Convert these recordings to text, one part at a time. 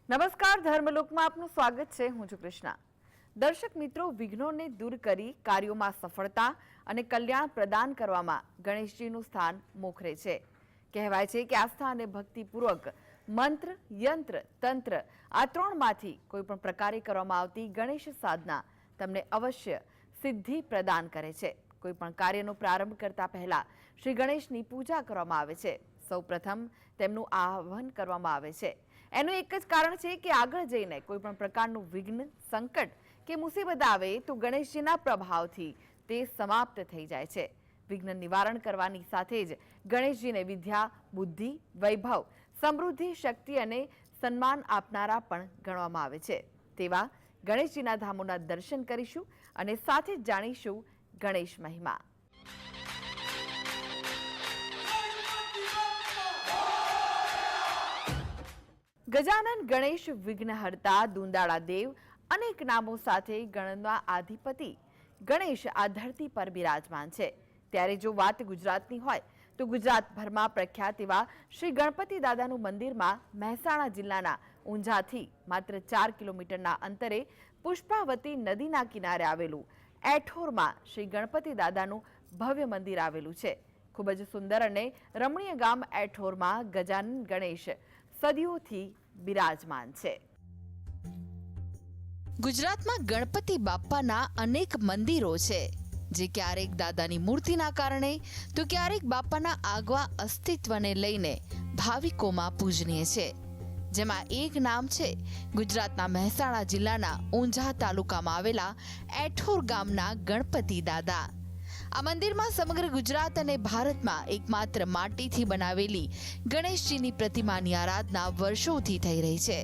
નમસ્કાર, ધર્મલોકમાં આપનું સ્વાગત છે. હું છું કૃષ્ણા. દર્શક મિત્રો, વિઘ્નોને દૂર કરી કાર્યોમાં સફળતા અને કલ્યાણ પ્રદાન કરવામાં ગણેશજીનું સ્થાન મોખરે છે. કહેવાય છે કે આસ્થા અને ભક્તિપૂર્વક મંત્ર, યંત્ર, તંત્ર આ ત્રણમાંથી કોઈ પણ પ્રકારે કરવામાં આવતી ગણેશ સાધના તમને અવશ્ય સિદ્ધિ પ્રદાન કરે છે. કોઈ પણ કાર્યનો પ્રારંભ કરતા પહેલા શ્રી ગણેશની પૂજા કરવામાં આવે છે. સૌપ્રથમ તેમનું આહ્વાન કરવામાં આવે છે. એનું એક જ કારણ છે કે આગળ જઈને કોઈ પણ પ્રકારનું વિઘ્ન, સંકટ કે મુસીબત આવે તો ગણેશજીના પ્રભાવથી તે સમાપ્ત થઈ જાય છે. વિઘ્ન નિવારણ કરવાની સાથે જ ગણેશજીને વિદ્યા, બુદ્ધિ, વૈભવ, સમૃદ્ધિ, શક્તિ અને સન્માન આપનારા પણ ગણવામાં આવે છે. તેવા ગણેશજીના ધામોના દર્શન કરીશું અને સાથે જ જાણીશું ગણેશ મહિમા. ગજાનન ગણેશ વિઘ્નહર્તા, દુંદાળા દેવ, અનેક નામો સાથે ગણના અધિપતિ ગણેશ આ ધરતી પર બિરાજમાન છે. ત્યારે જો વાત ગુજરાતની હોય તો ગુજરાતભરમાં પ્રખ્યાત એવા શ્રી ગણપતિ દાદાનું મંદિરમાં મહેસાણા જિલ્લાના ઊંઝાથી માત્ર 4 કિલોમીટરના અંતરે પુષ્પાવતી નદીના કિનારે આવેલું એઠોરમાં શ્રી ગણપતિ દાદાનું ભવ્ય મંદિર આવેલું છે. ખૂબ જ સુંદર અને રમણીય ગામ એઠોરમાં ગજાનન ગણેશ સદીઓથી બિરાજમાન છે. ગુજરાતમાં ગણપતિ બાપ્પાના અનેક મંદિરો છે, જે ક્યારેક દાદાની મૂર્તિના કારણે તો ક્યારેક બાપ્પાના આગવા અસ્તિત્વને લઈને ભાવિકોમાં પૂજનીય છે. જેમાં એક નામ છે ગુજરાતના મહેસાણા જિલ્લાના ઊંઝા તાલુકામાં આવેલા એઠોર ગામના ગણપતિ દાદા. આ મંદિરમાં સમગ્ર ગુજરાત અને ભારતમાં એકમાત્ર માટીથી બનાવેલી ગણેશજીની પ્રતિમાની આરાધના વર્ષોથી થઈ રહી છે.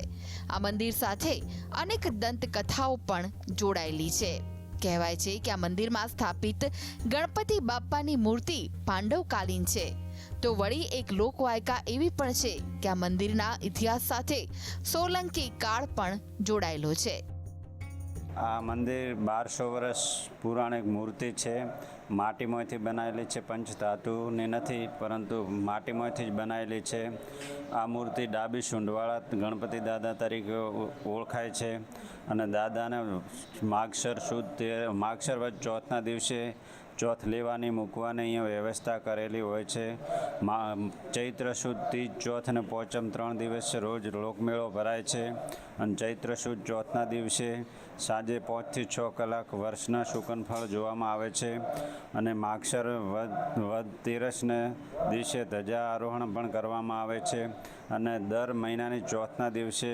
આ મંદિર સાથે અનેક દંતકથાઓ પણ જોડાયેલી છે. કહેવાય છે કે આ મંદિરમાં સ્થાપિત ગણપતિ બાપ્પાની મૂર્તિ પાંડવકાલીન છે. તો વળી એક લોકવાયકા એવી પણ છે કે આ મંદિરના ઇતિહાસ સાથે સોલંકી કાળ પણ જોડાયેલો છે. આ મંદિર 1200 વર્ષ પુરાણિક મૂર્તિ છે. માટીમાંથી બનાવેલી છે, પંચધાતુની નથી, પરંતુ માટીમાંથી જ બનાવેલી છે. આ મૂર્તિ ડાબી સૂંઢવાળા ગણપતિ દાદા તરીકે ઓળખાય છે. અને દાદાને માગશર વધ ચોથના દિવસે ચોથ લેવાની, મૂકવાની અહીંયા વ્યવસ્થા કરેલી હોય છે. ચૈત્ર સુદ ત્રીજ, ચોથ અને પોચમ 3 દિવસ રોજ લોકમેળો ભરાય છે. અને ચૈત્ર સુદ ચોથના દિવસે સાંજે 5 થી 6 કલાક વર્ષના શુકનફળ જોવામાં આવે છે. અને માગશર વધ તેરસને દિવસે ધજા આરોહણ પણ કરવામાં આવે છે. અને દર મહિનાની ચોથના દિવસે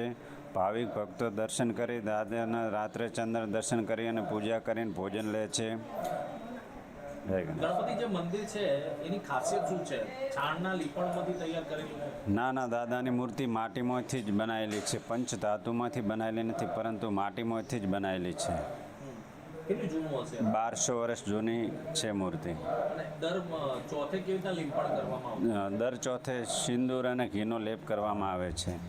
ભાવિક ભક્તો દર્શન કરી દાદાના રાત્રે ચંદ્ર દર્શન કરી અને પૂજા કરીને ભોજન લે છે. ગણપતિ જે મંદિર છે એની ખાસિયત શું છે? છાણના લીપણમાંથી તૈયાર કરેલું છે? ના, દાદાની મૂર્તિ માટીમાંથી જ બનાવેલી છે. પંચધાતુમાંથી બનાવેલી નથી, પરંતુ માટીમાંથી જ બનાવેલી છે. કેટલું જૂનું હશે? 1200 વર્ષ જૂની છે મૂર્તિ. અને દર ચોથે કેવી રીતે લીપણ કરવામાં આવે? દર ચોથે સિંદૂર અને ઘીનો લેપ કરવામાં આવે છે.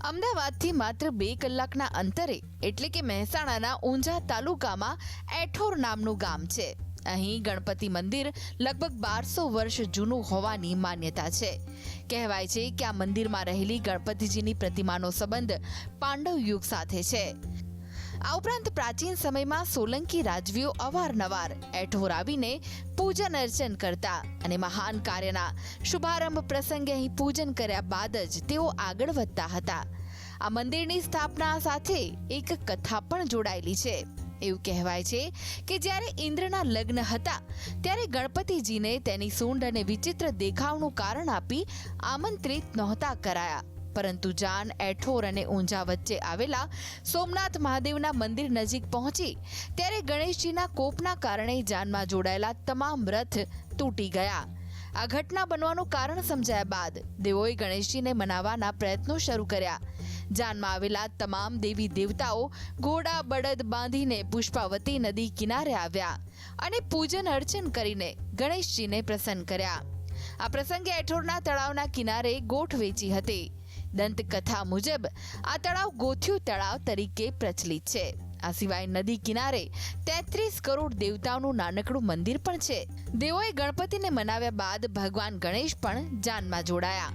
અમદાવાદથી માત્ર 2 કલાકના અંતરે એટલે કે મહેસાણાના ઊંઝા તાલુકામાં એઠોર નામનું ગામ છે. અહીં ગણપતિ મંદિર લગભગ 1200 વર્ષ જૂનું હોવાની માન્યતા છે. કહેવાય છે કે આ મંદિરમાં રહેલી ગણપતિજીની પ્રતિમાનો સંબંધ પાંડવ યુગ સાથે છે. આ ઉપરાંત પ્રાચીન સમયમાં સોલંકી રાજવીઓ અવારનવાર એઠોર આવીને પૂજન અર્ચન કરતા અને મહાન કાર્યના શુભારંભ પ્રસંગે અહીં પૂજન કર્યા બાદ જ તેઓ આગળ વધતા હતા. આ મંદિરની સ્થાપના સાથે એક કથા પણ જોડાયેલી છે. એવું કહેવાય છે કે જ્યારે ઇન્દ્રના લગ્ન હતા ત્યારે ગણપતિજીને તેની સૂંઢ અને વિચિત્ર દેખાવનું કારણ આપી આમંત્રિત નહોતા કરાયા. પરંતુ જાન એઠોર અને ઊંઝા વચ્ચે આવેલા સોમનાથ મહાદેવના મંદિર નજીક પહોંચી ત્યારે ગણેશજીના કોપના કારણે જાનમાં જોડાયેલા તમામ રથ તૂટી ગયા. આ ઘટના બનવાનું કારણ સમજાયા બાદ દેવોએ ગણેશજીને મનાવવાના પ્રયત્નો શરૂ કર્યા. જાનમાં આવેલા તમામ દેવી દેવતાઓ ઘોડા બળદ બાંધીને પુષ્પાવતી નદી કિનારે આવ્યા અને પૂજન અર્ચન કરીને ગણેશજીને પ્રસન્ન કર્યા. આ પ્રસંગે એઠોરના તળાવના કિનારે ગોઠ વેચી હતી. દંતકથા મુજબ આ તળાવ ગોથ્યું તળાવ તરીકે પ્રચલિત છે. આ સિવાય નદી કિનારે 33 કરોડ દેવતાઓનું નાનકડું મંદિર પણ છે. દેવોએ ગણપતિને મનાવ્યા બાદ ભગવાન ગણેશ પણ જાનમાં જોડાયા.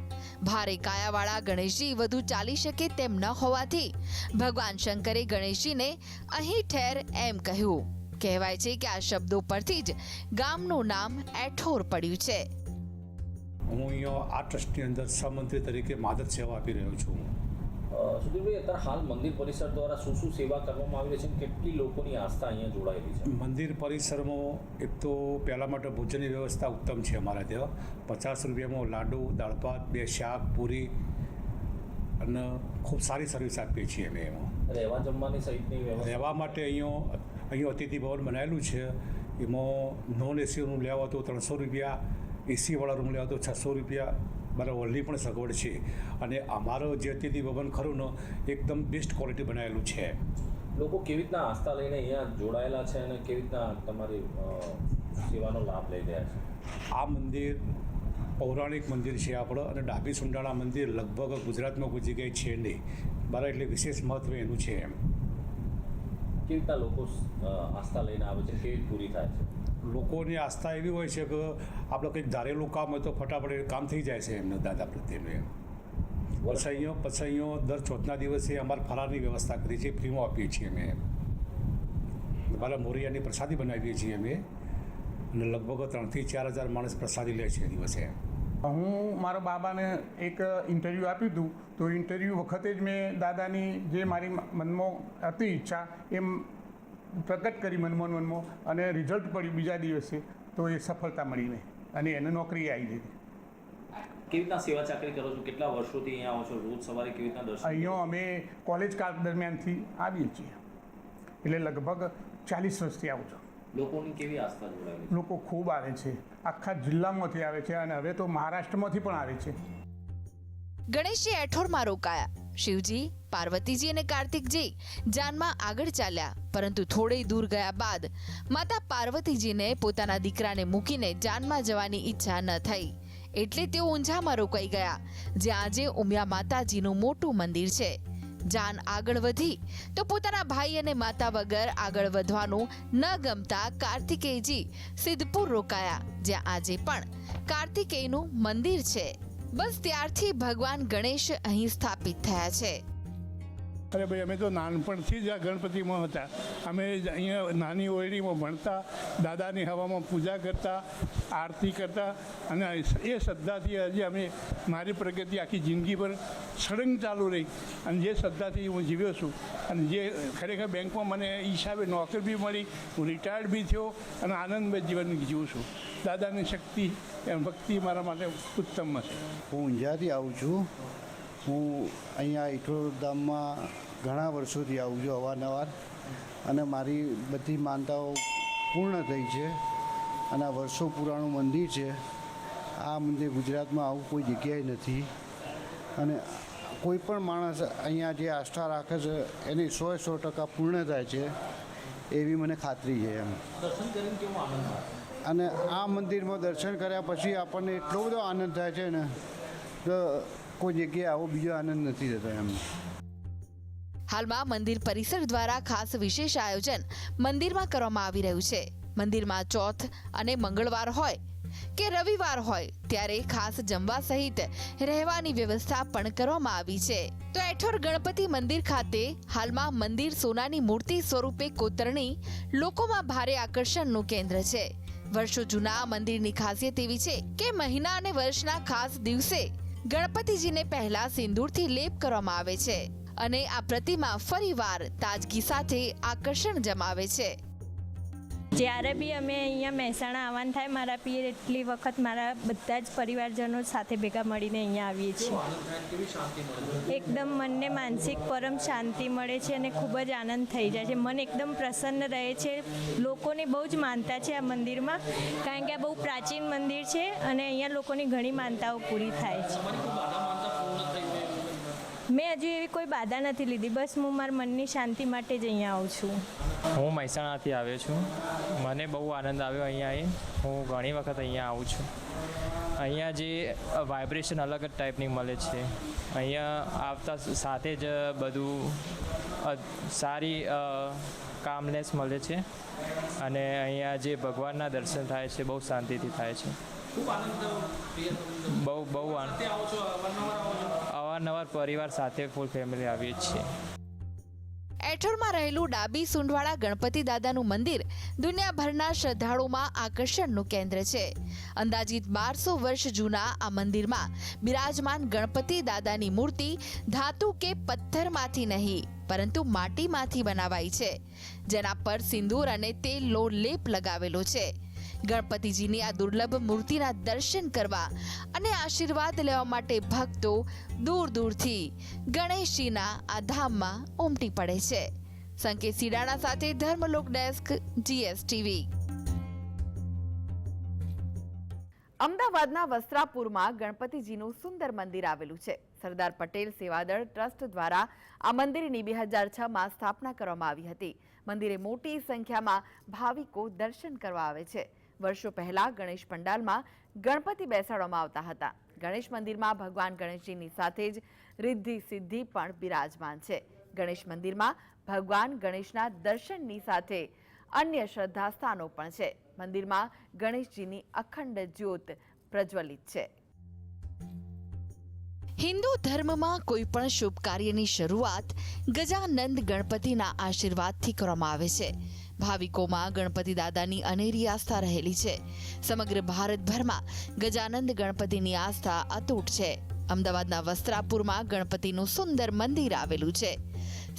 ભારે કાયાવાળા ગણેશજી વધુ ચાલી શકે તેમ ન હોવાથી ભગવાન શંકરે ગણેશજીને અહીં ઠેર એમ કહ્યું. કહેવાય છે કે આ શબ્દો પરથી જ ગામનું નામ એઠોર પડ્યું છે. હું અહીંયા આ ટ્રસ્ટની અંદર સહમંત્રી તરીકે માદદ સેવા આપી રહ્યો છું. સુધીરભાઈ, અત્યારે હાલ મંદિર પરિસર દ્વારા શું શું સેવા કરવામાં આવી રહી છે, કેટલી લોકોની આસ્થા અહીંયા જોડાયેલી છે? મંદિર પરિસરમાં એક તો પહેલાં માટે ભોજનની વ્યવસ્થા ઉત્તમ છે. અમારા ત્યાં 50 રૂપિયામાં લાડુ, દાળ ભાત, 2 શાક, પૂરી અને ખૂબ સારી સર્વિસ આપીએ છીએ અમે એમાં. રહેવા જમવાની સહિતની વ્યવસ્થા રહેવા માટે અહીંયા અતિથિ ભવન બનાવેલું છે. એમાં નોન એસી રૂમ લેવા તો 300 રૂપિયા, એસીવાળા રૂમ લેવા તો 600 રૂપિયા. મારા હોલની પણ સગવડ છે. અને અમારો જે અતિથિ ભવન ખરું ને એકદમ બેસ્ટ ક્વોલિટી બનાવેલું છે. લોકો કેવી રીતના આસ્થા લઈને અહીંયા જોડાયેલા છે અને કેવી રીતના તમારી સેવાનો લાભ લઈ રહ્યા છે? આ મંદિર પૌરાણિક મંદિર છે આપણો, અને ડાભી સુંડાળા મંદિર લગભગ ગુજરાતમાં કોઈ જગ્યાએ છે નહીં. મારા એટલે વિશેષ મહત્વ એનું છે. એમ કેવી રીતના લોકો આસ્થા લઈને આવે છે, કેવી પૂરી થાય છે? લોકોની આસ્થા એવી હોય છે કે આપણે કંઈક ધારેલું કામ હોય તો ફટાફટ કામ થઈ જાય છે એમનું દાદા પ્રત્યેનું. એમ પછી અહીંયા દર ચોથના દિવસે અમારે ફરારની વ્યવસ્થા કરી છે, ફ્રીમાં આપીએ છીએ અમે. મારા મોરિયાની પ્રસાદી બનાવીએ છીએ અમે, અને લગભગ 3,000 થી 4,000 માણસ પ્રસાદી લે છે એ દિવસે. હું મારા બાબાને એક ઇન્ટરવ્યૂ આપ્યું હતું, તો ઇન્ટરવ્યૂ વખતે જ મેં દાદાની જે મારી મનમાં હતી ઈચ્છા એમ પ્રગટ કરી મનમાં, અને રિઝલ્ટ પડ્યું બીજા દિવસે, તો એ સફળતા મળીને અને એને નોકરી આવી ગઈ. કેવી રીતના સેવા ચાકરી કરો છો? કેટલા વર્ષોથી અહીંયા આવો છો? રોજ સવારે કેવી રીતના દર્શન? અહીંયા અમે કોલેજ કાળ દરમિયાનથી આવીએ છીએ, એટલે લગભગ 40 વર્ષથી આવું છું. લોકોની કેવી આસ્થા જોડાયેલી? લોકો ખૂબ આવે છે, આખા જિલ્લામાંથી આવે છે, અને હવે તો મહારાષ્ટ્રમાંથી પણ આવે છે. ગણેશજી એઠોરમાં રોકાયા. શિવજી, પાર્વતીજી અને કાર્તિકજી જાનમાં આગળ ચાલ્યા, પરંતુ થોડે દૂર ગયા બાદ માતા પાર્વતીજીને પોતાના દીકરાને મૂકીને જાનમાં જવાની ઈચ્છા ન થઈ, એટલે તેઓ ઊંઝામાં રોકાઈ ગયા, જ્યાં આજે ઉમિયા માતાજીનું મોટું મંદિર છે. જાન આગળ વધી તો પોતાના ભાઈ અને માતા વગર આગળ વધવાનું ન ગમતા કાર્તિકેયજી સિદ્ધપુર રોકાયા, જ્યાં આજે પણ કાર્તિકેયનું મંદિર છે. બસ ત્યારથી ભગવાન ગણેશ અહીં સ્થાપિત થયા છે. અરે ભાઈ, અમે તો નાનપણથી જ આ ગણપતિમાં હતા. અમે અહીંયા નાની ઓયડીમાં ભણતા, દાદાની હવામાં પૂજા કરતા, આરતી કરતા, અને એ શ્રદ્ધાથી હજી અમે મારી પ્રગતિ આખી જિંદગી પર સળંગ ચાલુ રહી, અને જે શ્રદ્ધાથી હું જીવ્યો છું, અને જે ખરેખર બેંકમાં મને એ હિસાબે નોકરી બી મળી, હું રિટાયર્ડ બી થયો, અને આનંદમય જીવન જીવું છું. દાદાની શક્તિ ભક્તિ મારા માટે ઉત્તમ છે. હું ઊંઝાથી આવું છું. હું અહીંયા એઠોર ધામમાં ઘણા વર્ષોથી આવું છું અવારનવાર, અને મારી બધી માનતાઓ પૂર્ણ થઈ છે. અને આ વર્ષો પુરાણું મંદિર છે. આ મંદિર ગુજરાતમાં આવું કોઈ જગ્યાએ નથી, અને કોઈ પણ માણસ અહીંયા જે આસ્થા રાખે છે એની 100% પૂર્ણ થાય છે એવી મને ખાતરી છે. એમ દર્શન કરીને કેવો આનંદ આવે? અને આ મંદિરમાં દર્શન કર્યા પછી આપણને એટલો બધો આનંદ થાય છે ને કે કોઈ જગ્યાએ આવો બીજો આનંદ નથી થતો. એમ હાલમાં મંદિર પરિસર દ્વારા ખાસ વિશેષ આયોજન મંદિરમાં કરવામાં આવી રહ્યું છે. મંદિરમાં ચોથ અને મંગળવાર હોય કે રવિવાર હોય ત્યારે ખાસ જમવા સહિત રહેવાની વ્યવસ્થા પણ કરવામાં આવી છે. તો એઠોર ગણપતિ મંદિર ખાતે હાલમાં મંદિર સોનાની મૂર્તિ સ્વરૂપે કોતરણી લોકોમાં ભારે આકર્ષણનું કેન્દ્ર છે. વર્ષો જૂના આ મંદિરની ખાસિયત એવી છે કે મહિના અને વર્ષના ખાસ દિવસે ગણપતિજીને પહેલા સિંદૂરથી લેપ કરવામાં આવે છે, અને આ પ્રતિમા ફરીવાર તાજગી સાથે આકર્ષણ જમાવે છે. જ્યારે બી અમે અહીંયા મહેસાણા આવવાનું થાય મારા પિયર, એટલી વખત મારા બધા જ પરિવારજનો સાથે ભેગા મળીને અહીંયા આવીએ છીએ. એકદમ મનને માનસિક પરમ શાંતિ મળે છે, અને ખૂબ જ આનંદ થઈ જાય છે. મન એકદમ પ્રસન્ન રહે છે. લોકોની બહુ જ માનતા છે આ મંદિરમાં, કારણ કે આ બહુ પ્રાચીન મંદિર છે, અને અહીંયા લોકોની ઘણી માનતાઓ પૂરી થાય છે. મેં હજુ એવી કોઈ બાધા નથી લીધી, બસ હું મારા મનની શાંતિ માટે જ અહીંયા આવું છું. હું મહેસાણાથી આવ્યો છું. મને બહુ આનંદ આવ્યો અહીંયા હું ઘણી વખત અહીંયા આવું છું. અહીંયા જે વાઇબ્રેશન અલગ જ ટાઈપની મળે છે. અહીંયા આવતા સાથે જ બધું સારી કામનેસ મળે છે, અને અહીંયા જે ભગવાનના દર્શન થાય છે બહુ શાંતિથી થાય છે. ખૂબ આનંદ થયો પ્રિયતમ. બહુ આનંદ. ત્યાં આવો છો, અવારનવાર આવો છો? અવારનવાર પરિવાર સાથે ફૂલ ફેમિલી આવીએ છીએ. એઠોરમાં રહેલું ડાબી સુંઢવાળા ગણપતિ દાદાનું મંદિર દુનિયાભરના શ્રદ્ધાળુમાં આકર્ષણનું કેન્દ્ર છે. અંદાજિત 1200 વર્ષ જૂના આ મંદિરમાં બિરાજમાન ગણપતિ દાદાની મૂર્તિ ધાતુ કે પથ્થરમાંથી નહીં પરંતુ માટીમાંથી બનાવાઈ છે, જેના પર સિંદૂર અને તેલનો લેપ લગાવેલો છે. ગણપતિજીની આ દુર્લભ મૂર્તિના દર્શન કરવા અને આશીર્વાદ લેવા માટે ભક્તો દૂર દૂરથી ગણેશજીના આ ધામમાં ઉમટી પડે છે. સંકેત સિડાણા સાથે ધર્મલોક ડેસ્ક, GSTV. અમદાવાદના વસ્ત્રાપુરમાં ગણપતિજીનું સુંદર મંદિર આવેલું છે. સરદાર પટેલ સેવાદળ ટ્રસ્ટ દ્વારા આ મંદિરની 2006માં સ્થાપના કરવામાં આવી હતી. મંદિરે મોટી સંખ્યામાં ભાવિકો દર્શન કરવા આવે છે. વર્ષો પહેલા ગણેશ પંડાલમાં ગણપતિ બેસાડવામાં આવતા હતા. ગણેશ મંદિરમાં ભગવાન ગણેશજીની સાથે જ રિદ્ધિ સિદ્ધિ પણ બિરાજમાન છે. ગણેશ મંદિરમાં ભગવાન ગણેશના દર્શનની સાથે અન્ય શ્રદ્ધા સ્થાનો પણ છે. મંદિરમાં ગણેશજીની અખંડ જ્યોત પ્રજ્વલિત છે. હિન્દુ ધર્મમાં કોઈ પણ શુભ કાર્યની શરૂઆત ગજાનંદ ગણપતિના આશીર્વાદથી કરવામાં આવે છે. ભાવિકોમાં ગણપતિ દાદાની અનેરી આસ્થા રહેલી છે. સમગ્ર ભારતભરમાં ગજાનંદ ગણપતિની આસ્થા અતૂટ છે. અમદાવાદના વસ્ત્રાપુરમાં ગણપતિનું સુંદર મંદિર આવેલું છે.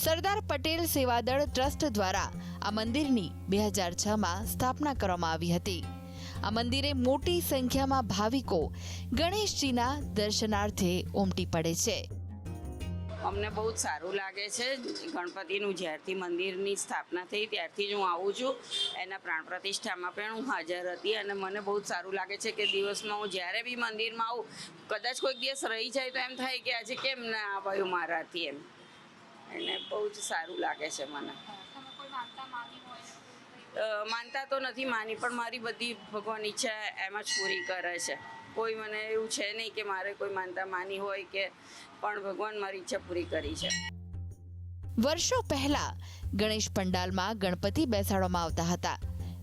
સરદાર પટેલ સેવાદળ ટ્રસ્ટ દ્વારા આ મંદિરની 2006માં સ્થાપના કરવામાં આવી હતી. આ મંદિરે મોટી સંખ્યામાં ભાવિકો ગણેશજીના દર્શનાર્થે ઉમટી પડે છે. અમને બહુ જ સારું લાગે છે. ગણપતિનું જ્યારથી મંદિરની સ્થાપના થઈ ત્યારથી જ હું આવું છું. એના પ્રાણ પ્રતિષ્ઠામાં પણ હું હાજર હતી અને મને બહુ જ સારું લાગે છે કે દિવસમાં હું જ્યારે બી મંદિરમાં આવું, કદાચ કોઈક દિવસ રહી જાય તો એમ થાય કે આજે કેમ ના આવ્યું મારાથી એમ. એને બહુ જ સારું લાગે છે મને. માનતા તો નથી માની, પણ મારી બધી ભગવાન ઈચ્છા એમ જ પૂરી કરે છે. કોઈ મને એવું છે નહીં કે મારે કોઈ માનતા માની હોય કે, પણ ભગવાન મારી ઈચ્છા પૂરી કરી છે. વર્ષો પહેલા ગણેશ પંડાલમાં ગણપતિ બેસાડવામાં આવતા હતા.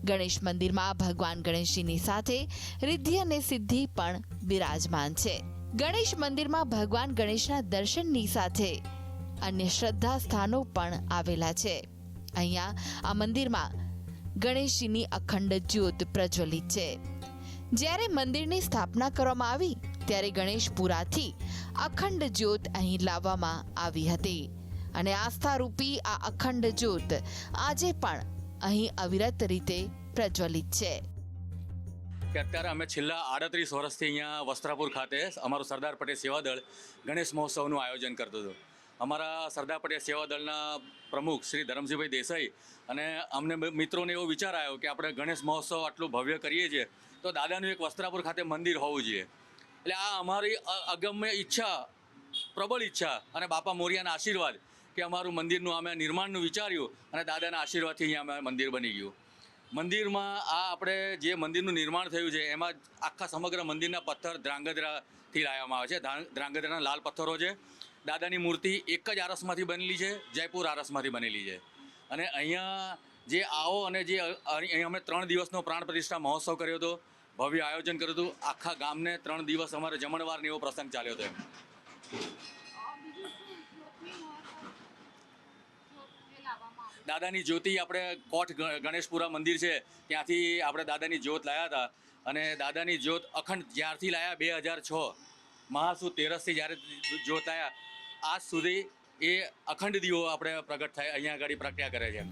ગણેશ મંદિરમાં ભગવાન ગણેશજીની સાથે રિદ્ધિ અને સિદ્ધિ પણ બિરાજમાન છે. ગણેશ મંદિરમાં ભગવાન ગણેશના દર્શનની સાથે અન્ય શ્રદ્ધા સ્થાનો પણ આવેલા છે. અહીંયા આ મંદિરમાં ગણેશજીની અખંડ જ્યોત પ્રજ્વલિત છે. જ્યારે મંદિરની સ્થાપના કરવામાં આવી ત્યારે ગણેશપુરાથી અખંડ જ્યોત અહીં લાવવામાં આવી હતી અને આસ્થારૂપી આ અખંડ જ્યોત આજે પણ અહીં અવિરત રીતે પ્રજ્વલિત છે. કે અત્યારે અમે છેલ્લા 38 વર્ષથી અહીંયા વસ્ત્રાપુર ખાતે અમારું સરદાર પટેલ સેવાદળ ગણેશ મહોત્સવનું આયોજન કરતું હતું. અમારા સરદાર પટેલ સેવાદળના પ્રમુખ શ્રી ધરમજીભાઈ દેસાઈ અને અમને મિત્રોને એવો વિચાર આવ્યો કે આપણે ગણેશ મહોત્સવ આટલું ભવ્ય કરીએ છીએ તો દાદાનું એક વસ્ત્રાપુર ખાતે મંદિર હોવું જોઈએ. એટલે આ અમારી અગમ્ય ઈચ્છા, પ્રબળ ઈચ્છા અને બાપા મોરિયાના આશીર્વાદ કે અમારું મંદિરનું અમે નિર્માણનું વિચાર્યું અને દાદાના આશીર્વાદથી અહીંયા અમે મંદિર બની ગયું. મંદિરમાં આ આપણે જે મંદિરનું નિર્માણ થયું છે એમાં આખા સમગ્ર મંદિરના પથ્થર ધ્રાંગધ્રાથી લાવવામાં આવે છે. ધ્રાંગધ્રાના લાલ પથ્થરો છે. દાદાની મૂર્તિ એક જ આરસમાંથી બનેલી છે, જયપુર આરસમાંથી બનેલી છે. અને અહીંયા જે આવો અને જે અહીં અમે 3 દિવસનો પ્રાણ પ્રતિષ્ઠા મહોત્સવ કર્યો હતો, ભવ્ય આયોજન કર્યું હતું. આખા ગામને 3 દિવસ અમારે જમણવારને એવો પ્રસંગ ચાલ્યો હતો. દાદાની જ્યોતિ આપણે કોઠ ગણેશપુરા મંદિર છે ત્યાંથી આપણે દાદાની જ્યોત લાવ્યા હતા અને દાદાની જ્યોત અખંડ જ્યારથી લાવ્યા 2006 મહાસુદ તેરસથી જ્યારે જ્યોત લાવ્યા આજ સુધી એ અખંડ દીવો આપણે પ્રગટ થાય અહીંયા આગળ પ્રગટ્યા કરે છે.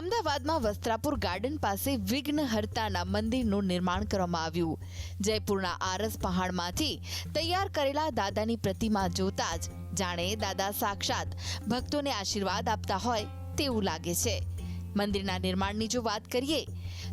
અમદાવાદમાં વસ્ત્રાપુર ગાર્ડન પાસે વિઘ્નહર્તાના મંદિરનું નિર્માણ કરવામાં આવ્યું. જયપુરના આરસ પહાડમાંથી તૈયાર કરેલા દાદાની પ્રતિમા જોતા જ જાણે દાદા સાક્ષાત ભક્તોને આશીર્વાદ આપતા હોય તેવું લાગે છે. મંદિરના નિર્માણની જો વાત કરીએ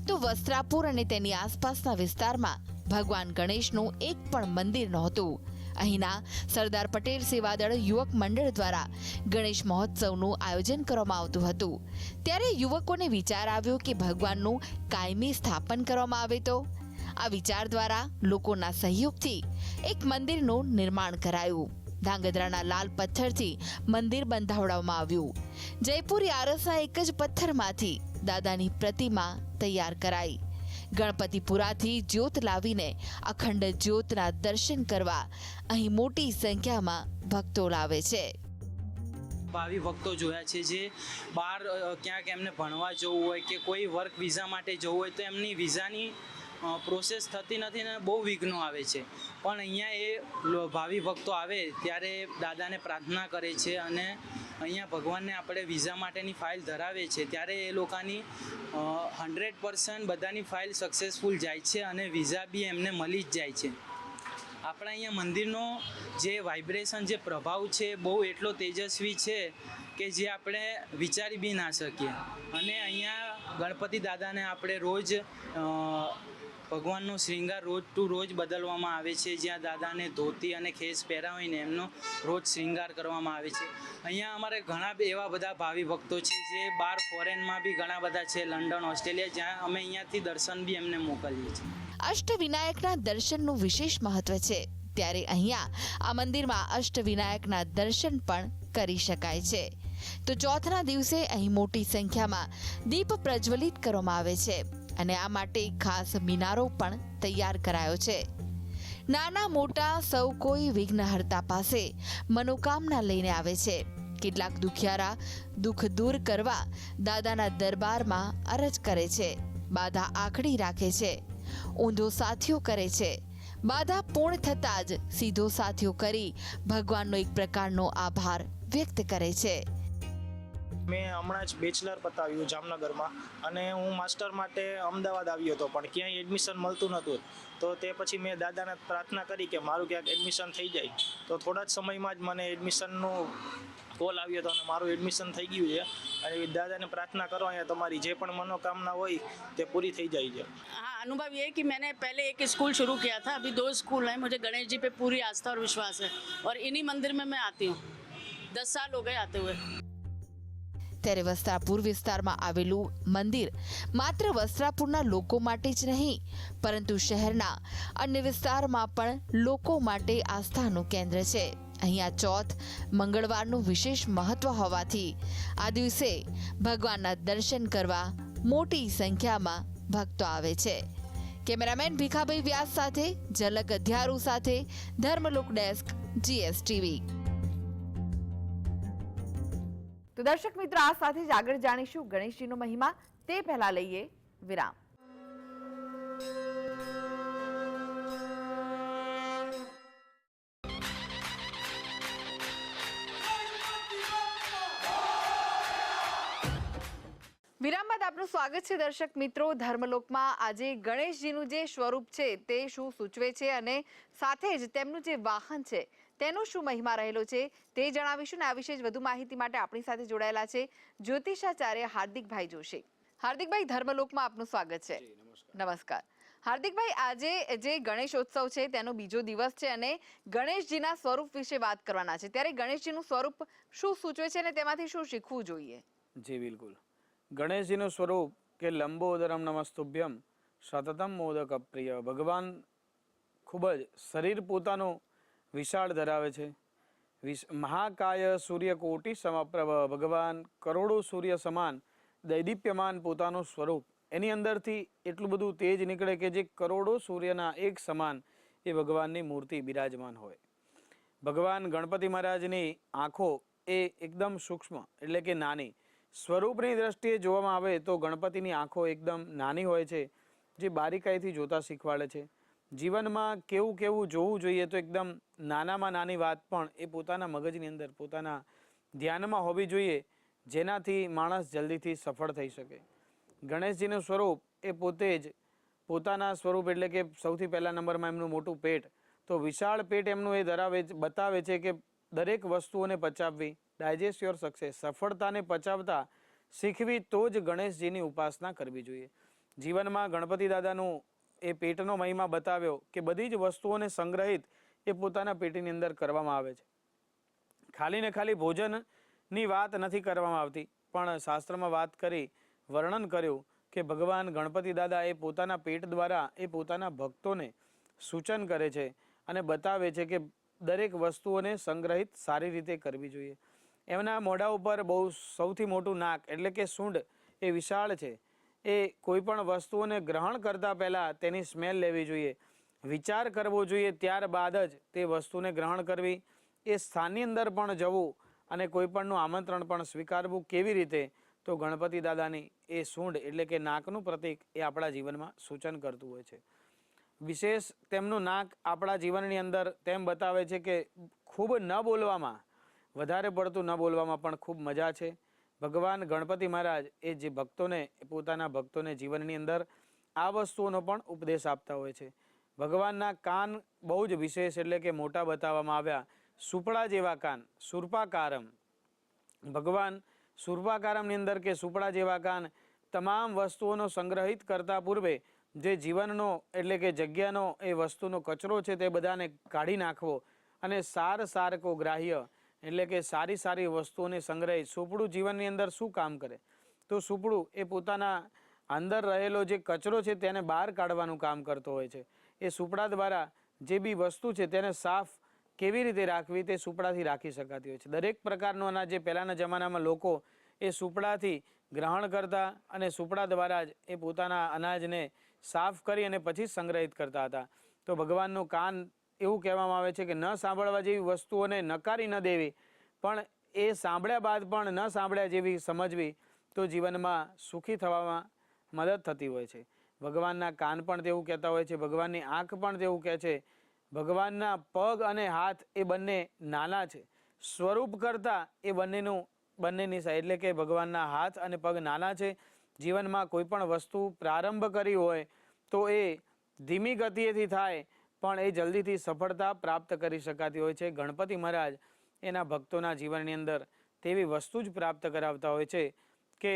તો વસ્ત્રાપુર અને તેની આસપાસના વિસ્તારમાં ભગવાન ગણેશનું એક પણ મંદિર નહોતું. અહીંના સરદાર પટેલ સેવાદળ યુવક મંડળ દ્વારા ગણેશ મહોત્સવનું આયોજન કરવામાં આવતું હતું. ત્યારે યુવકોને વિચાર આવ્યો કે ભગવાનનું કાયમી સ્થાપન કરવામાં આવે તો. આ વિચાર દ્વારા લોકોના સહયોગથી એક મંદિરનું નિર્માણ કરાયું. ધાંગધ્રાના લાલ પથ્થરથી મંદિર બંધાવવામાં આવ્યું. જયપુરી આરસના એક જ પથ્થરમાંથી દાદાની પ્રતિમા તૈયાર કરાઈ. ગણપતિપુરાથી જ્યોત લાવીને અખંડ જ્યોતના દર્શન કરવા અહીં મોટી સંખ્યામાં ભક્તો લાવે છે. ભાવિ ભક્તો જોયા છે જે બહાર ક્યાંક એમને ભણવા જવું હોય કે કોઈ વર્ક વિઝા માટે જવું હોય તો એમની વિઝાની પ્રોસેસ થતી નથી ને બહુ વિઘ્નો આવે છે. પણ અહીંયા એ ભાવિ ભક્તો આવે ત્યારે દાદાને પ્રાર્થના કરે છે અને અહીંયા ભગવાનને આપણે વિઝા માટેની ફાઇલ ધરાવે છે ત્યારે એ લોકોની 100% બધાની ફાઇલ સક્સેસફુલ જાય છે અને વિઝા બી એમને મળી જ જાય છે. આપણા અહીંયા મંદિરનો જે વાઇબ્રેશન જે પ્રભાવ છે બહુ એટલો તેજસ્વી છે કે જે આપણે વિચારી બી ના શકીએ. અને અહીંયા ગણપતિ દાદાને આપણે રોજ ભગવાનનો શ્રૃંગાર રોજ ટુ રોજ બદલવામાં આવે છે. જ્યાં દાદાને ધોતી અને ખેસ પહેરાવીને એમનો રોજ શ્રૃંગાર કરવામાં આવે છે. અહીંયા અમારે ઘણા એવા બધા ભાવિ ભક્તો છે જે બહાર ફોરેનમાં બી ઘણા બધા છે, લંડન, ઓસ્ટ્રેલિયા, જ્યાં અમે અહીંયાથી દર્શન બી એમને મોકલીએ છીએ. અષ્ટવિનાયકના દર્શનનું વિશેષ મહત્વ છે, ત્યારે અહીંયા આ મંદિરમાં અષ્ટવિનાયકના દર્શન પણ કરી શકાય છે. તો ચોથના દિવસે અહીં મોટી સંખ્યામાં દીપ પ્રજ્વલિત કરવામાં આવે છે અને આ માટે ખાસ મિનારો પણ તૈયાર કરાયો છે. નાના મોટા સૌ કોઈ વિઘ્નહર્તા પાસે મનોકામના લઈને આવે છે. કેટલાક દુખિયારા દુઃખ દૂર કરવા દાદાના દરબારમાં અરજ કરે છે, બાધા આખડી રાખે છે, ઊંધો સાથિયો કરે છે. બાધા પૂર્ણ થતાં જ સીધો સાથિયો કરી ભગવાનનો એક પ્રકારનો આભાર વ્યક્ત કરે છે. મેં હમણાં જ બેચલર પતાવ્યું જામનગરમાં અને હું માસ્ટર માટે અમદાવાદ આવ્યો હતો પણ ક્યાંય એડમિશન મળતું નહોતું. તો તે પછી મેં દાદાને પ્રાર્થના કરી કે મારું ક્યાંક એડમિશન થઈ જાય. તો થોડા જ સમયમાં જ મને એડમિશનનો કોલ આવ્યો હતો અને મારું એડમિશન થઈ ગયું છે. અને દાદાને પ્રાर्थना करो અહીંયા તમારી જે પણ मनोकामना હોય તે પૂરી થઈ જાય છે. हाँ, अनुभव ये है कि मैंने पहले एक स्कूल शुरू किया था, अभी 2 स्कूल हैं. मुझे गणेश जी पे पूरी आस्था और विश्वास है और इन्हीं मंदिर में मैं आती हूँ. 10 साल हो गए आते हुए. ત્યારે વસ્ત્રાપુર વિસ્તારમાં આવેલું મંદિર માત્ર વસ્ત્રાપુરના લોકો માટે જ નહીં પરંતુ શહેરના અન્ય વિસ્તારમાં પણ લોકો માટે આસ્થાનું કેન્દ્ર છે. અહીંયા ચોથ મંગળવારનું વિશેષ મહત્વ હોવાથી આ દિવસે ભગવાનના દર્શન કરવા મોટી સંખ્યામાં ભક્તો આવે છે. કેમેરામેન ભીખાભાઈ વ્યાસ સાથે ઝલક અધ્યારુ સાથે ધર્મલોક ડેસ્ક GSTV. તો દર્શક મિત્રો, આ સાથે જ આગળ જાણીશું ગણેશજીનો મહિમા. તે પહેલા લઈએ વિરામ. વિરામ બાદ આપનું સ્વાગત છે દર્શક મિત્રો. ધર્મલોકમાં આજે ગણેશજીનું જે સ્વરૂપ છે તે શું સૂચવે છે અને સાથે જ તેમનું જે વાહન છે તેનો શું મહિમા રહેલો છે તે જણાવીશું. ને આ વિશે વધુ માહિતી માટે આપણી સાથે જોડાયેલા છે જ્યોતિષાચાર્ય હાર્દિકભાઈ જોશી. હાર્દિકભાઈ, ધર્મલોકમાં આપનું સ્વાગત છે. નમસ્કાર. હાર્દિકભાઈ, આજે જે ગણેશોત્સવ છે તેનો બીજો દિવસ છે અને ગણેશજીના સ્વરૂપ વિશે વાત કરવાના છે. ત્યારે ગણેશજીનું સ્વરૂપ શું સૂચવે છે અને તેમાંથી શું શીખવું જોઈએ? જી બિલકુલ. ગણેશજીનું સ્વરૂપ કે લંબોદરમ નમસ્તુભ્યમ સતતમ મોદક પ્રિય. ભગવાન ખૂબ જ શરીર પોતાનું વિશાળ ધરાવે છે. મહાકાય સૂર્યકોટી સમપ્રભ. ભગવાન કરોડો સૂર્ય સમાન દૈદીપ્યમાન પોતાનું સ્વરૂપ. એની અંદરથી એટલું બધું તેજ નીકળે કે જે કરોડો સૂર્યના એક સમાન એ ભગવાનની મૂર્તિ બિરાજમાન હોય. ભગવાન ગણપતિ મહારાજની આંખો એ એકદમ સૂક્ષ્મ એટલે કે નાની. સ્વરૂપની દ્રષ્ટિએ જોવામાં આવે તો ગણપતિની આંખો એકદમ નાની હોય છે, જે બારીકાઈથી જોતા શીખવાડે છે. જીવનમાં કેવું કેવું જોવું જોઈએ તો એકદમ નાનામાં નાની વાત પણ એ પોતાના મગજની અંદર પોતાના ધ્યાનમાં હોવી જોઈએ, જેનાથી માણસ જલ્દીથી સફળ થઈ શકે. ગણેશજીનું સ્વરૂપ એ પોતે જ પોતાના સ્વરૂપ એટલે કે સૌથી પહેલા નંબરમાં એમનું મોટું પેટ. તો વિશાળ પેટ એમનું એ બતાવે છે કે દરેક વસ્તુઓને પચાવવી, ડાયજેસ્ટ યોર સક્સેસ, સફળતાને પચાવતા શીખવી તો જ ગણેશજીની ઉપાસના કરવી જોઈએ. જીવનમાં ગણપતિ દાદાનું એ પેટનો મહિમા બતાવ્યો કે બધી જ વસ્તુઓને સંગ્રહિત એ પોતાના પેટની અંદર કરવામાં આવે છે. ખાલી ને ખાલી ભોજનની વાત નથી કરવામાં આવતી, પણ શાસ્ત્રમાં વાત કરી વર્ણન કર્યું કે ભગવાન ગણપતિ દાદા એ પોતાના પેટ દ્વારા એ પોતાના ભક્તોને સૂચન કરે છે અને બતાવે છે કે દરેક વસ્તુઓને સંગ્રહિત સારી રીતે કરવી જોઈએ. એમના મોઢા ઉપર બહુ સૌથી મોટું નાક એટલે કે સૂંઢ એ વિશાળ છે. એ કોઈ પણ વસ્તુઓને ગ્રહણ કરતાં પહેલાં તેની સ્મેલ લેવી જોઈએ, વિચાર કરવો જોઈએ, ત્યારબાદ જ તે વસ્તુને ગ્રહણ કરવી. એ સ્થાનની અંદર પણ જવું અને કોઈ પણનું આમંત્રણ પણ સ્વીકારવું કેવી રીતે, તો ગણપતિ દાદાની એ સૂંઢ એટલે કે નાકનું પ્રતીક એ આપણા જીવનમાં સૂચન કરતું હોય છે. વિશેષ તેમનું નાક આપણા જીવનની અંદર તેમ બતાવે છે કે ખૂબ ન બોલવામાં, વધારે પડતું ન બોલવામાં પણ ખૂબ મજા છે. ભગવાન ગણપતિ મહારાજ એ જે ભક્તોને, પોતાના ભક્તોને જીવનની અંદર આ વસ્તુઓનો પણ ઉપદેશ આપતા હોય છે. ભગવાનના કાન બહુ જ વિશેષ એટલે કે મોટા બતાવવામાં આવ્યા. સુપડા જેવા કાન, સુરપાકારમ. ભગવાન સુરપાકારમની અંદર કે સુપડા જેવા કાન, તમામ વસ્તુઓનો સંગ્રહિત કરતા પૂર્વે જે જીવનનો એટલે કે જગ્યાનો એ વસ્તુનો કચરો છે તે બધાને કાઢી નાખવો અને સારકો ગ્રાહ્ય એટલે કે સારી સારી વસ્તુઓને સંગ્રહિત. સુપડું જીવનની અંદર શું કામ કરે? તો સુપડું એ પોતાના અંદર રહેલો જે કચરો છે તેને બહાર કાઢવાનું કામ કરતો હોય છે. એ સુપડા દ્વારા જે બી વસ્તુ છે તેને સાફ કેવી રીતે રાખવી તે સુપડાથી રાખી શકાતી હોય છે. દરેક પ્રકારનું અનાજ જે પહેલાંના જમાનામાં લોકો એ સુપડાથી ગ્રહણ કરતા અને સુપડા દ્વારા જ એ પોતાના અનાજને સાફ કરી અને પછી સંગ્રહિત કરતા હતા. તો ભગવાનનું કાન એવું કહેવામાં આવે છે કે ન સાંભળવા જેવી વસ્તુઓને નકારી ન દેવી, પણ એ સાંભળ્યા બાદ પણ ન સાંભળ્યા જેવી સમજવી, તો જીવનમાં સુખી થવામાં મદદ થતી હોય છે. ભગવાનના કાન પણ તેવું કહેતા હોય છે, ભગવાનની આંખ પણ તેવું કહે છે. ભગવાનના પગ અને હાથ એ બંને નાના છે. સ્વરૂપ કરતાં એ બંનેની સાઈડ એટલે કે ભગવાનના હાથ અને પગ નાના છે. જીવનમાં કોઈ પણ વસ્તુ પ્રારંભ કરી હોય તો એ ધીમી ગતિએથી થાય પણ એ જલ્દીથી સફળતા પ્રાપ્ત કરી શકાતી હોય છે. ગણપતિ મહારાજ એના ભક્તોના જીવનની અંદર તેવી વસ્તુ જ પ્રાપ્ત કરાવતા હોય છે કે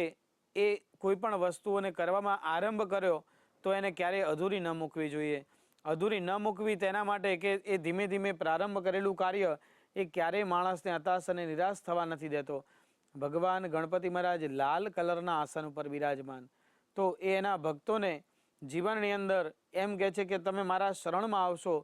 એ કોઈ પણ વસ્તુઓને કરવામાં આરંભ કર્યો તો એને ક્યારેય અધૂરી ન મૂકવી જોઈએ. અધૂરી ન મૂકવી તેના માટે કે એ ધીમે ધીમે પ્રારંભ કરેલું કાર્ય એ ક્યારેય માણસને હતાશ અને નિરાશ થવા નથી દેતો. ભગવાન ગણપતિ મહારાજ લાલ કલરના આસન ઉપર બિરાજમાન, તો એ એના ભક્તોને જીવનની અંદર એમ કહે છે કે તમે મારા શરણમાં આવશો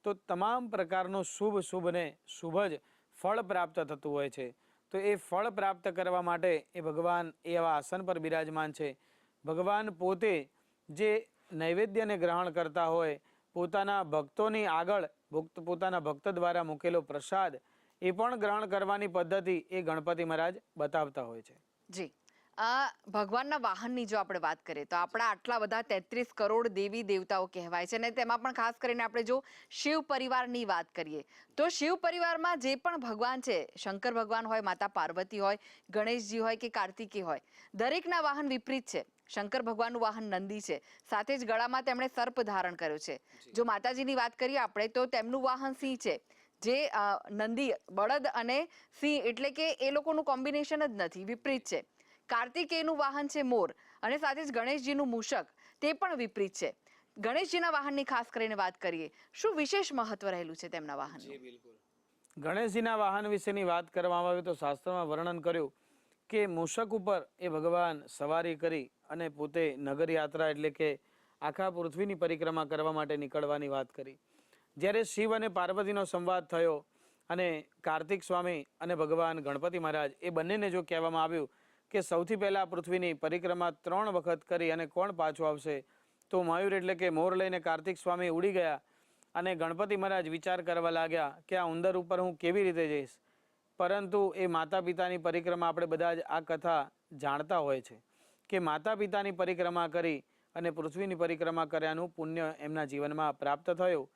તો તમામ પ્રકારનું શુભ ને શુભ જ ફળ પ્રાપ્ત થતું હોય છે. તો એ ફળ પ્રાપ્ત કરવા માટે એ ભગવાન એવા આસન પર બિરાજમાન છે. ભગવાન પોતે જે નૈવેદ્યને ગ્રહણ કરતા હોય, પોતાના ભક્તોની આગળ પોતાના ભક્ત દ્વારા મૂકેલો પ્રસાદ એ પણ ગ્રહણ કરવાની પદ્ધતિ એ ગણપતિ મહારાજ બતાવતા હોય છે. જી, આ ભગવાનના વાહનની જો આપણે વાત કરીએ તો આપણા આટલા બધા 33 કરોડ દેવી દેવતાઓ કહેવાય છે, અને તેમાં પણ ખાસ કરીને આપણે જો શિવ પરિવારની વાત કરીએ તો શિવ પરિવારમાં જે પણ ભગવાન છે, શંકર ભગવાન હોય, માતા પાર્વતી હોય, ગણેશજી હોય કે કાર્તિકેય હોય, દરેકના વાહન વિપરીત છે. શંકર ભગવાનનું વાહન નંદી છે, સાથે જ ગળામાં તેમણે સર્પ ધારણ કર્યો છે. જો માતાજીની વાત કરીએ આપણે તો તેમનું વાહન સિંહ છે. જે નંદી, બળદ અને સિંહ એટલે કે એ લોકોનું કોમ્બિનેશન જ નથી, વિપરીત છે. કાર્તિકેયનું વાહન છે મોર, અને સાથે જ ગણેશજીનું મૂષક તે પણ વિપરીત છે. ગણેશજીના વાહનની ખાસ કરીને વાત કરીએ, શું વિશેષ મહત્વ રહેલું છે તેમના વાહનનું? ગણેશજીના વાહન વિશેની વાત કરવામાં આવે તો શાસ્ત્રમાં વર્ણન કર્યું કે મૂષક ઉપર એ ભગવાન સવારી કરી અને પોતે નગર યાત્રા એટલે કે આખા પૃથ્વીની પરિક્રમા કરવા માટે નીકળવાની વાત કરી. જ્યારે શિવ અને પાર્વતીનો સંવાદ થયો અને કાર્તિક સ્વામી અને ભગવાન ગણપતિ મહારાજ એ બંનેને જો કહેવામાં આવ્યું કે સૌથી પહેલાં પૃથ્વીની પરિક્રમા 3 વખત કરી અને કોણ પાછું આવશે, તો મયુર એટલે કે મોર લઈને કાર્તિક સ્વામી ઉડી ગયા અને ગણપતિ મહારાજ વિચાર કરવા લાગ્યા કે આ ઉંદર ઉપર હું કેવી રીતે જઈશ. પરંતુ એ માતા પિતાની પરિક્રમા આપણે બધા જ આ કથા જાણતા હોય છે કે માતા પિતાની પરિક્રમા કરી અને પૃથ્વીની પરિક્રમા કર્યાનું પુણ્ય એમના જીવનમાં પ્રાપ્ત થયું.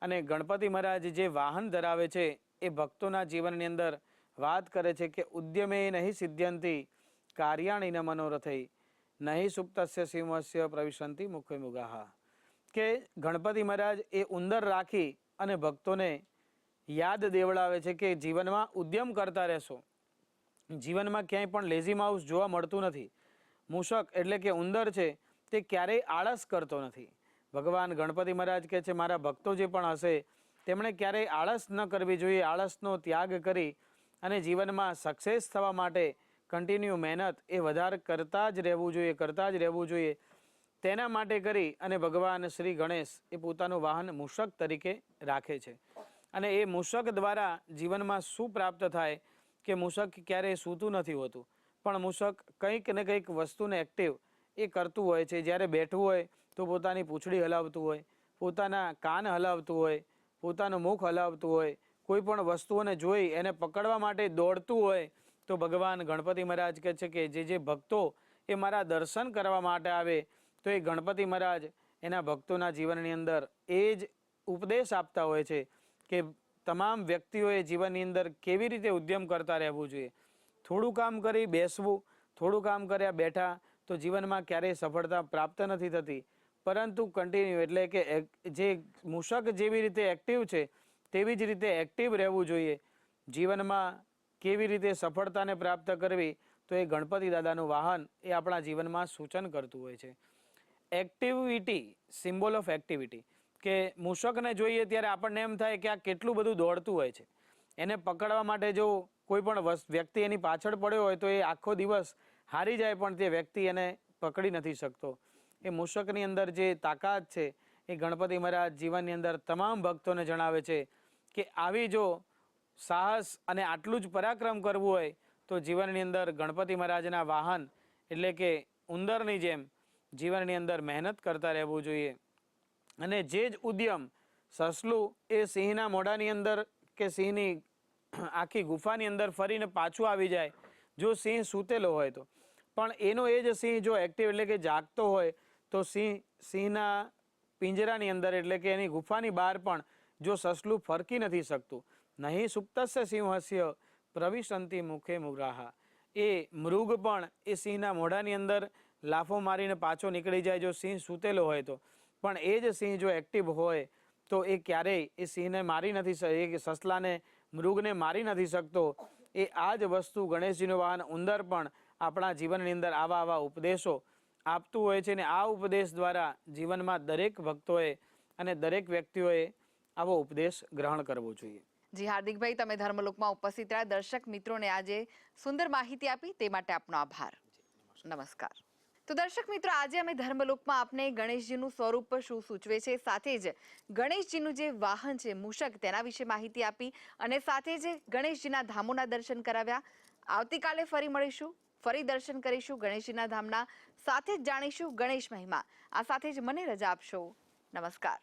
અને ગણપતિ મહારાજ જે વાહન ધરાવે છે એ ભક્તોના જીવનની અંદર વાત કરે છે કે ઉદ્યમે નહીં સિદ્ધ્યંતી કાર્યાણી ન મનોરથઈ નહીં સુપ્તસ્ય સિંહસ્ય પ્રવિશંતિ મુખે મુગાહા. કે ગણપતિ મહારાજ એ ઉંદર રાખી અને ભક્તોને યાદ દેવડાવે છે કે જીવનમાં ઉદ્યમ કરતા રહેશો. જીવનમાં ક્યાંય પણ લેઝી માઉસ જોવા મળતું નથી. મૂષક એટલે કે ઉંદર છે તે ક્યારેય આળસ કરતો નથી. ભગવાન ગણપતિ મહારાજ કહે છે મારા ભક્તો જે પણ હશે તેમણે ક્યારેય આળસ ન કરવી જોઈએ. આળસનો ત્યાગ કરી અને જીવનમાં સક્સેસ થવા માટે કન્ટિન્યુ મહેનત એ વધારે કરતા જ રહેવું જોઈએ. તેના માટે કરી અને ભગવાન શ્રી ગણેશ એ પોતાનું વાહન મૂષક તરીકે રાખે છે. અને એ મૂષક દ્વારા જીવનમાં શું પ્રાપ્ત થાય કે મૂષક ક્યારેય સૂતું નથી હોતું, પણ મૂષક કંઈક ને કંઈક વસ્તુને એક્ટિવ એ કરતું હોય છે. જ્યારે બેઠું હોય તો પોતાની પૂંછડી હલાવતું હોય, પોતાના કાન હલાવતું હોય, પોતાનું મુખ હલાવતું હોય, કોઈ પણ વસ્તુઓને જોઈ એને પકડવા માટે દોડતું હોય. તો ભગવાન ગણપતિ મહારાજ કહે છે કે જે ભક્તો એ મારા દર્શન કરવા માટે આવે તો એ ગણપતિ મહારાજ એના ભક્તોના જીવનની અંદર એ જ ઉપદેશ આપતા હોય છે કે તમામ વ્યક્તિઓએ જીવનની અંદર કેવી રીતે ઉદ્યમ કરતા રહેવું જોઈએ. થોડું કામ કરી બેસવું, થોડું કામ કર્યા બેઠા તો જીવનમાં ક્યારેય સફળતા પ્રાપ્ત નથી થતી, પરંતુ કન્ટિન્યુ એટલે કે જે મૂષક જેવી રીતે એક્ટિવ છે તેવી જ રીતે એક્ટિવ રહેવું જોઈએ. જીવનમાં કેવી રીતે સફળતાને પ્રાપ્ત કરવી તો એ ગણપતિ દાદાનું વાહન એ આપણા જીવનમાં સૂચન કરતું હોય છે. એક્ટિવિટી, સિમ્બોલ ઓફ એક્ટિવિટી, કે મૂષકને જોઈએ ત્યારે આપણને એમ થાય કે આ કેટલું બધું દોડતું હોય છે. એને પકડવા માટે જો કોઈ પણ વ્યક્તિ એની પાછળ પડ્યો હોય તો એ આખો દિવસ હારી જાય પણ તે વ્યક્તિ એને પકડી નથી શકતો. એ મૂષકની અંદર જે તાકાત છે એ ગણપતિ મહારાજ જીવનની અંદર તમામ ભક્તોને જણાવે છે કે આવી જો સાહસ અને આટલું જ પરાક્રમ કરવું હોય તો જીવનની અંદર ગણપતિ મહારાજના વાહન એટલે કે ઉંદરની જેમ જીવનની અંદર મહેનત કરતા રહેવું જોઈએ. અને જે જ ઉદ્યમ સસલું એ સિંહના મોઢાની અંદર કે સિંહની આખી ગુફાની અંદર ફરીને પાછું આવી જાય જો સિંહ સૂતેલો હોય તો, પણ એનો એ જ સિંહ જો એક્ટિવ એટલે કે જાગતો હોય તો સિંહના પિંજરાની અંદર એટલે કે એની ગુફાની બહાર પણ જો સસલું ફરકી નથી શકતું. નહીં સુપ્તસ્ય સિંહસ્ય પ્રવિશંતિ મુખે મુરાહા, એ મૃગ પણ એ સિંહના મોઢાની અંદર લાફો મારીને પાછો નીકળી જાય જો સિંહ સૂતેલો હોય તો, પણ એ જ સિંહ જો એક્ટિવ હોય તો એ ક્યારેય એ સિંહને મારી નથી એ સસલાને મૃગને મારી નથી શકતો. એ આ જ વસ્તુ ગણેશજીનું વાહન ઉંદર પણ આપણા જીવનની અંદર આવા ઉપદેશો આપતું હોય છે. ને આ ઉપદેશ દ્વારા જીવનમાં દરેક ભક્તોએ અને દરેક વ્યક્તિઓએ આવો ઉપદેશ ગ્રહણ કરવો જોઈએ. જી હાર્દિકભાઈ, તમે ધર્મલોકમાં ઉપસ્થિત રહ્યા દર્શક મિત્રોને આજે સુંદર માહિતી આપી તે માટે આપનો આભાર. નમસ્કાર. તો દર્શક મિત્રો, આજે અમે ધર્મલોકમાં આપને ગણેશજીનું સ્વરૂપ શું સૂચવે છે, સાથે જ ગણેશજીનું જે વાહન છે મૂષક તેના વિશે માહિતી આપી અને સાથે જ ગણેશજીના ધામોના દર્શન કરાવ્યા. આવતીકાલે ફરી મળીશું, ફરી દર્શન કરીશું ગણેશજીના ધામના, સાથે જ જાણીશું ગણેશ મહિમા. આ સાથે જ મને રજા આપશો. નમસ્કાર.